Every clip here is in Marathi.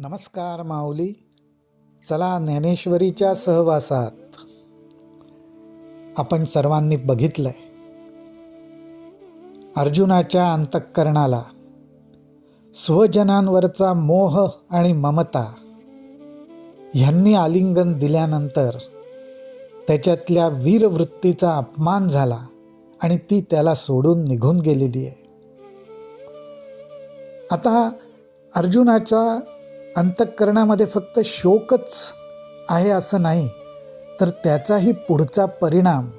नमस्कार माऊली. चला ज्ञानेश्वरीच्या सहवासात आपण सर्वांनी बघितलंय, अर्जुनाच्या अंतःकरणाला स्वजनांवरचा मोह आणि ममता ह्यांनी आलिंगन दिल्यानंतर त्याच्यातल्या वीरवृत्तीचा अपमान झाला आणि ती त्याला सोडून निघून गेलेली आहे. आता अर्जुनाच्या अंतःकरणामध्ये फक्त शोकच आहे असं नाही, तर त्याचाही पुढचा परिणाम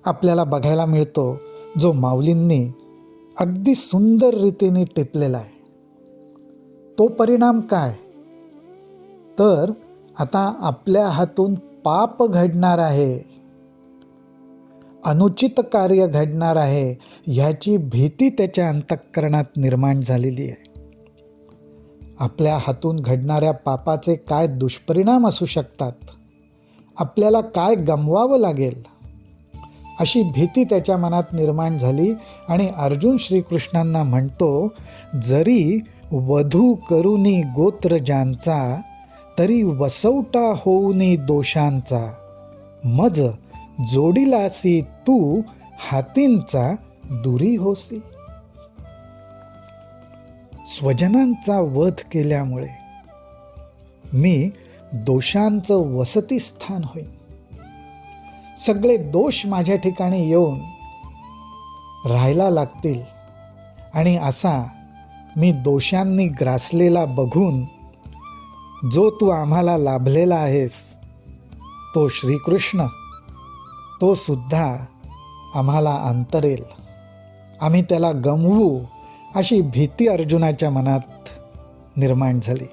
आपल्याला बघायला मिळतो, जो माऊलींनी अगदी सुंदर रीतीने टिपलेला आहे. तो परिणाम काय? तर आता आपल्या हातून पाप घडणार आहे, अनुचित कार्य घडणार आहे, ह्याची भीती त्याच्या अंतःकरणात निर्माण झालेली आहे. आपल्या हातून घडणाऱ्या पापाचे काय दुष्परिणाम असू शकतात, आपल्याला काय गमवावं लागेल, अशी भीती त्याच्या मनात निर्माण झाली. आणि अर्जुन श्रीकृष्णांना म्हणतो, जरी वधू करुनी गोत्र ज्यांचा, तरी वसवटा होऊनी दोषांचा, मज जोडिलासी तू हातींचा दुरी होसी. स्वजनांचा वध केल्यामुळे मी दोषांचं वसतिस्थान होईन. सगळे दोष माझ्या ठिकाणी येऊन राहायला लागतील आणि असा मी दोषांनी ग्रासलेला बघून जो तू आम्हाला लाभलेला आहेस, तो श्रीकृष्ण, तो सुद्धा आम्हाला अंतरेल, आम्ही त्याला गमवू, अशी भीती अर्जुनाच्या मनात निर्माण झाली.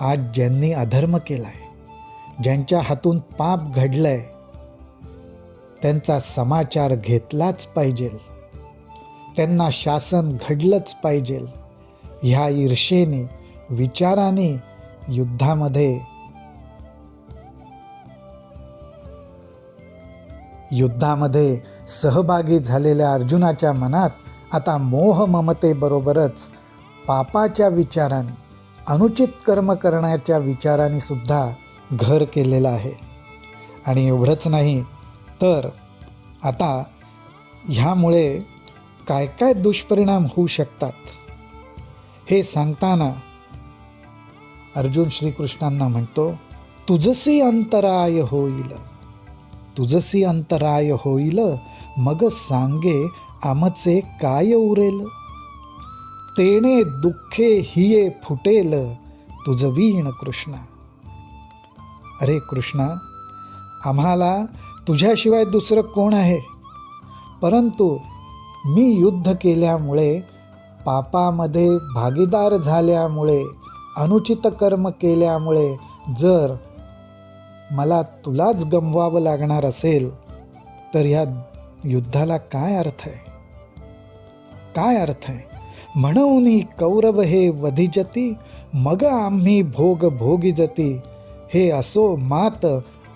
आज ज्यांनी अधर्म केलाय, ज्यांच्या हातून पाप घडलंय, त्यांचा समाचार घेतलाच पाहिजे, त्यांना शासन घडलंच पाहिजे. ह्या ईर्षेने, विचाराने युद्धामध्ये सहभागी झालेल्या अर्जुनाच्या मनात आता मोह ममतेबरोबरच पापाच्या विचाराने, अनुचित कर्म करण्याच्या विचाराने सुद्धा घर केलेलं आहे. आणि एवढंच नाही, तर आता ह्यामुळे काय काय दुष्परिणाम होऊ शकतात हे सांगताना अर्जुन श्रीकृष्णांना म्हणतो, तुझसी अंतराय होईल, तुझसी अंतराय होईल, मग सांगे आमचे काय उरेल, तेणे दुःखे हिये फुटेल तुझवीण कृष्णा. अरे कृष्णा, आम्हाला तुझ्याशिवाय दुसरं कोण आहे? परंतु मी युद्ध केल्यामुळे, पापामध्ये भागीदार झाल्यामुळे, अनुचित कर्म केल्यामुळे जर मला तुलाच गमवावं लागणार असेल, तर ह्या युद्धाला काय अर्थ आहे? काय अर्थ आहे? म्हणून कौरव हे वधिजती, मग आम्ही भोग भोगिजती, हे असो मात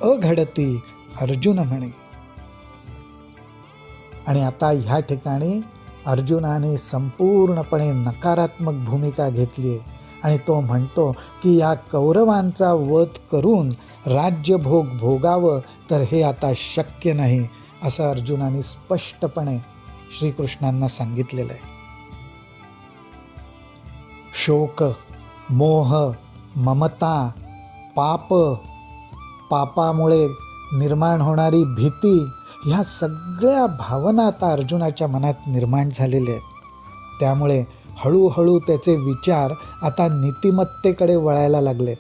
अघडती, अर्जुन म्हणे. आणि आता ह्या ठिकाणी अर्जुनाने संपूर्णपणे नकारात्मक भूमिका घेतली आहे आणि तो म्हणतो की या कौरवांचा वध करून राज्यभोग भोगावं, तर हे आता शक्य नाही, असं अर्जुनाने स्पष्टपणे श्रीकृष्णांना सांगितलेलं आहे. शोक, मोह, ममता, पापामुळे निर्माण होणारी भीती, ह्या सगळ्या भावना आता अर्जुनाच्या मनात निर्माण झालेल्या आहेत. त्यामुळे हळूहळू त्याचे विचार आता नीतिमत्तेकडे वळायला लागलेत.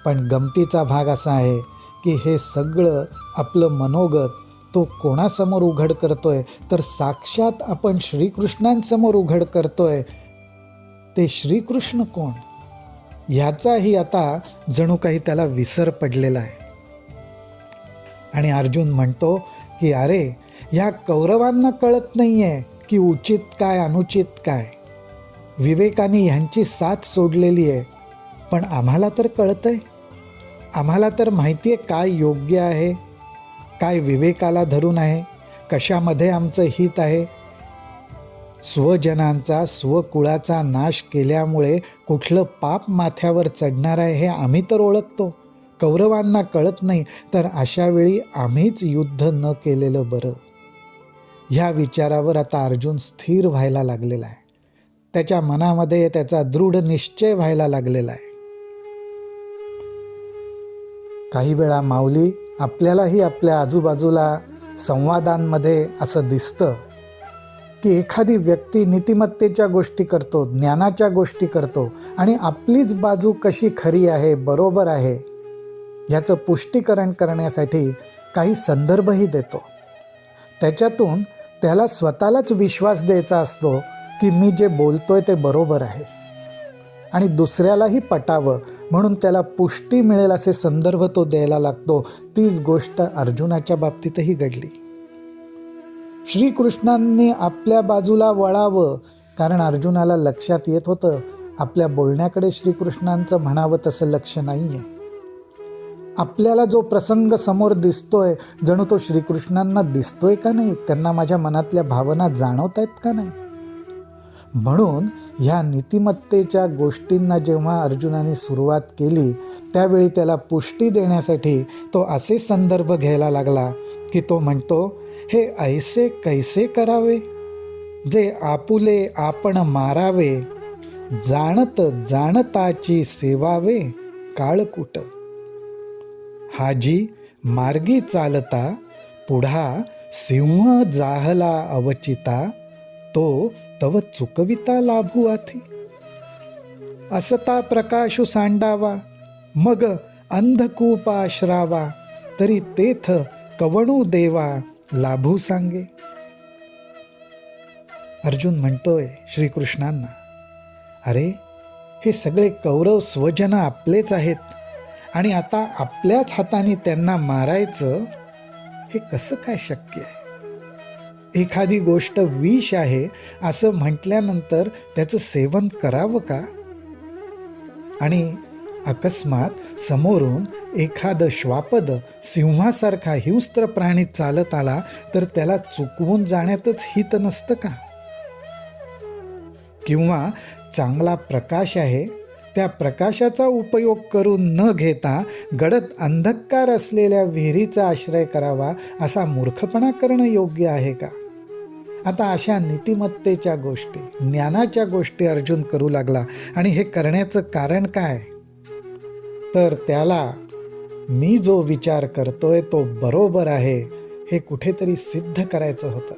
पण गमतीचा भाग असा आहे की हे सगळं आपलं मनोगत तो कोणासमोर उघड करतोय, तर साक्षात आपण श्रीकृष्णांसमोर उघड करतोय. ते श्रीकृष्ण कोण, ह्याचाही आता जणू काही त्याला विसर पडलेला आहे. आणि अर्जुन म्हणतो की अरे, ह्या कौरवांना कळत नाही आहे की उचित काय अनुचित काय. विवेकाने ह्यांची साथ सोडलेली आहे, पण आम्हाला तर कळतंय, आम्हाला तर माहिती आहे काय योग्य आहे, काय विवेकाला धरून आहे, कशामध्ये आमचं हित आहे. स्वजनांचा स्वकुळाचा नाश केल्यामुळे कुठलं पाप माथ्यावर चढणार आहे हे आम्ही तर ओळखतो, कौरवांना कळत नाही, तर अशा वेळी आम्हीच युद्ध न केलेलं बरं. ह्या विचारावर आता अर्जुन स्थिर व्हायला लागलेला आहे. त्याच्या मनामध्ये त्याचा दृढ निश्चय व्हायला लागलेला आहे. काही वेळा माऊली आपल्यालाही आपल्या आजूबाजूला संवादांमध्ये असं दिसतं की एखादी व्यक्ती नीतिमत्तेच्या गोष्टी करतो, ज्ञानाच्या गोष्टी करतो आणि आपलीच बाजू कशी खरी आहे, बरोबर आहे ह्याचं पुष्टीकरण करण्यासाठी काही संदर्भही देतो. त्याच्यातून त्याला स्वतःलाच विश्वास द्यायचा असतो की मी जे बोलतोय ते बरोबर आहे आणि दुसऱ्यालाही पटावं म्हणून त्याला पुष्टी मिळेल असे संदर्भ तो द्यायला लागतो. तीच गोष्ट अर्जुनाच्या बाबतीतही घडली. श्रीकृष्णांनी आपल्या बाजूला वळावं, कारण अर्जुनाला लक्षात येत होतं आपल्या बोलण्याकडे श्रीकृष्णांचं म्हणावं तसं लक्ष नाही आहे. आपल्याला जो प्रसंग समोर दिसतोय जणू तो श्रीकृष्णांना दिसतोय का नाही, त्यांना माझ्या मनातल्या भावना जाणवत आहेत का नाही. म्हणून ह्या नीतिमत्तेच्या गोष्टींना जेव्हा अर्जुनाने सुरुवात केली त्यावेळी त्याला पुष्टी देण्यासाठी तो असे संदर्भ घ्यायला लागला की तो म्हणतो, हे ऐसे कैसे करावे जे आपुले आपण मारावे, जाणत जाणताची सेवावे काळकूट. हाजी मार्गी चालता पुढा सिंह जाहला अवचिता, तो तव चुकविता लाभू आथी. असता प्रकाशु सांडावा मग अंधकूप आश्रावा, तरी तेथ कवणू देवा लाभू सांगे. अर्जुन म्हणतोय श्रीकृष्णांना, अरे हे सगळे कौरव स्वजन आपलेच आहेत आणि आता आपल्याच हाताने त्यांना मारायचं हे कसं काय शक्य आहे. एखादी गोष्ट विष आहे असं म्हटल्यानंतर त्याचं सेवन करावं का. आणि अकस्मात समोरून एखादं श्वापद सिंहासारखा हिंस्त्र प्राणी चालत आला तर त्याला चुकवून जाण्यातच हित नसतं का. किंवा चांगला प्रकाश आहे त्या प्रकाशाचा उपयोग करून न घेता गडद अंधकार असलेल्या विहिरीचा आश्रय करावा असा मूर्खपणा करणं योग्य आहे का. आता अशा नीतिमत्तेच्या गोष्टी, ज्ञानाच्या गोष्टी अर्जुन करू लागला आणि हे करण्याचं कारण काय, तर त्याला मी जो विचार करतोय तो बरोबर आहे हे कुठेतरी सिद्ध करायचं होतं.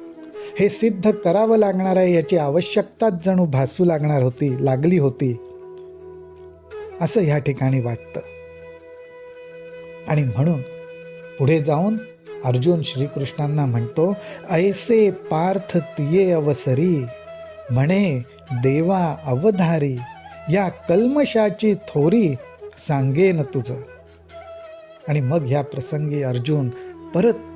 हे सिद्ध करावं लागणार आहे याची आवश्यकताच जणू भासू लागली होती असं ह्या ठिकाणी वाटतं. आणि म्हणून पुढे जाऊन अर्जुन श्रीकृष्णांना म्हणतो, ऐसे पार्थ तिये अवसरी म्हणे देवा अवधारी, या कल्मशाची थोरी सांगेन तुझं. आणि मग ह्या प्रसंगी अर्जुन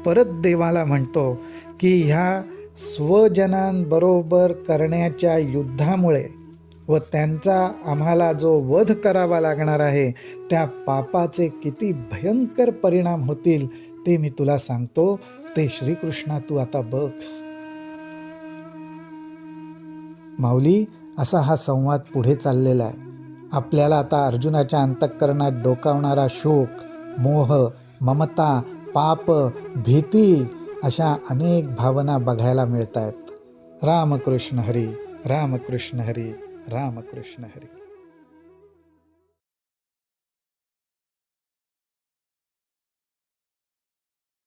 परत देवाला म्हणतो की ह्या स्वजनांबरोबर करण्याच्या युद्धामुळे व त्यांचा आम्हाला जो वध करावा लागणार आहे त्या पापाचे किती भयंकर परिणाम होतील ते मी तुला सांगतो. ते श्रीकृष्णा तू आता बघ. माऊली, असा हा संवाद पुढे चाललेला आहे. आपल्याला आता अर्जुनाच्या अंतःकरणात डोकावणारा शोक, मोह, ममता, पाप, भीती अशा अनेक भावना बघायला मिळत आहेत. रामकृष्ण हरी, रामकृष्ण हरी, रामकृष्ण हरी.